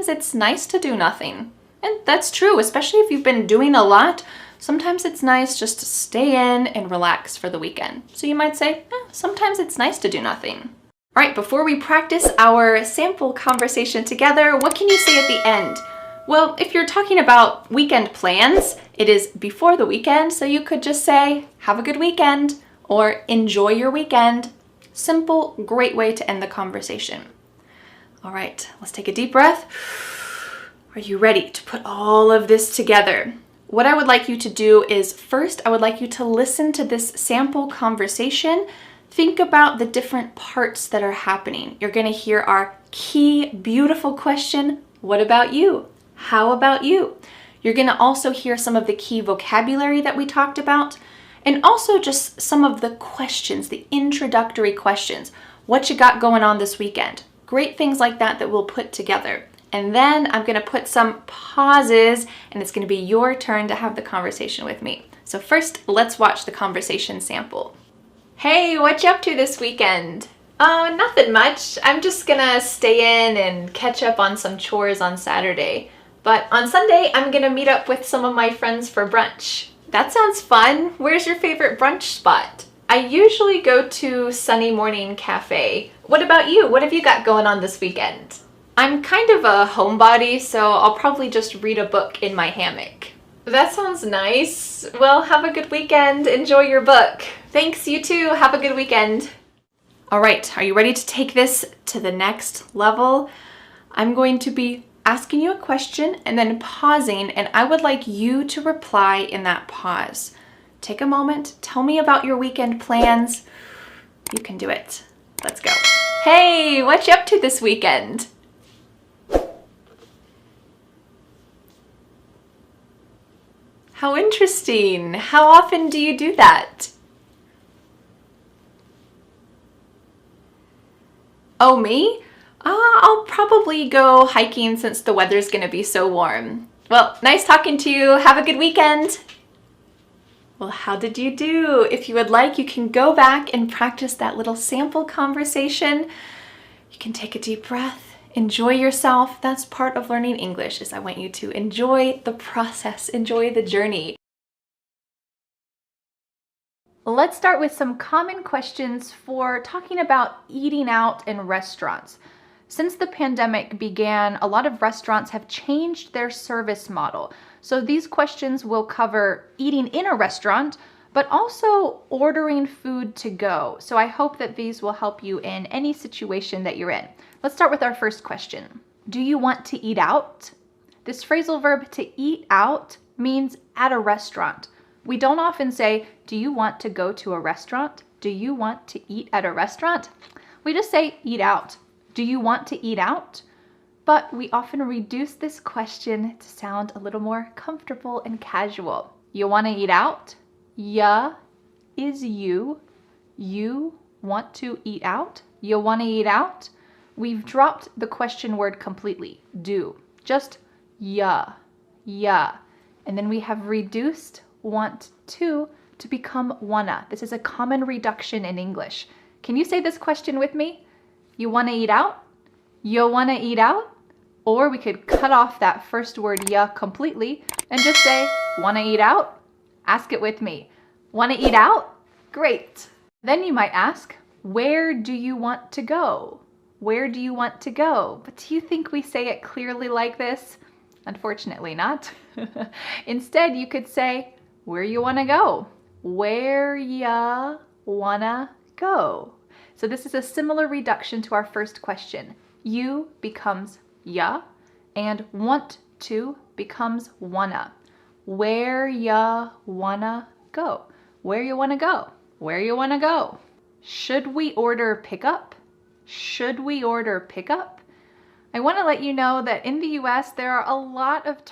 sometimes it's nice to do nothing. And that's true, especially if you've been doing a lot. Sometimes it's nice just to stay in and relax for the weekend. So you might say, sometimes it's nice to do nothing. All right, before we practice our sample conversation together, what can you say at the end? Well, if you're talking about weekend plans, it is before the weekend, so you could just say, have a good weekend, or enjoy your weekend. Simple, great way to end the conversation. All right, let's take a deep breath. Are you ready to put all of this together? What I would like you to do is first, I would like you to listen to this sample conversation. Think about the different parts that are happening. You're going to hear our key, beautiful question, what about you? How about you? You're going to also hear some of the key vocabulary that we talked about, and also just some of the questions, the introductory questions. What you got going on this weekend? Great things like that that we'll put together. And then I'm going to put some pauses, and it's going to be your turn to have the conversation with me. So first, let's watch the conversation sample. Hey, what you up to this weekend? Oh, nothing much. I'm just gonna stay in and catch up on some chores on Saturday. But on Sunday, I'm gonna meet up with some of my friends for brunch. That sounds fun. Where's your favorite brunch spot? I usually go to Sunny Morning Cafe. What about you? What have you got going on this weekend? I'm kind of a homebody, so I'll probably just read a book in my hammock. That sounds nice. Well, have a good weekend. Enjoy your book. Thanks, you too. Have a good weekend. All right, are you ready to take this to the next level? I'm going to be asking you a question and then pausing, and I would like you to reply in that pause. Take a moment. Tell me about your weekend plans. You can do it. Let's go. Hey, what you up to this weekend? How interesting. How often do you do that? Oh, me? I'll probably go hiking since the weather's gonna be so warm. Well, nice talking to you. Have a good weekend. Well, how did you do? If you would like, you can go back and practice that little sample conversation. You can take a deep breath. Enjoy yourself. That's part of learning English, is I want you to enjoy the process, enjoy the journey. Let's start with some common questions for talking about eating out in restaurants. Since the pandemic began, a lot of restaurants have changed their service model. So these questions will cover eating in a restaurant, but also ordering food to go. So I hope that these will help you in any situation that you're in. Let's start with our first question. Do you want to eat out? This phrasal verb to eat out means at a restaurant. We don't often say, do you want to go to a restaurant? Do you want to eat at a restaurant? We just say eat out. Do you want to eat out? But we often reduce this question to sound a little more comfortable and casual. You want to eat out? Ya is you. You want to eat out? You want to eat out? We've dropped the question word completely. Do. Just ya. Ya. And then we have reduced want to become wanna. This is a common reduction in English. Can you say this question with me? You want to eat out? You want to eat out? Or we could cut off that first word ya completely and just say, want to eat out? Ask it with me. Want to eat out? Great. Then you might ask, where do you want to go? Where do you want to go? But do you think we say it clearly like this? Unfortunately not. Instead, you could say, where you want to go? Where ya wanna go? So this is a similar reduction to our first question. You becomes ya, and want to becomes wanna. Where ya wanna go? Where you wanna go? Where you wanna go? Should we order pickup? Should we order pickup? I want to let you know that in the US, there are a lot of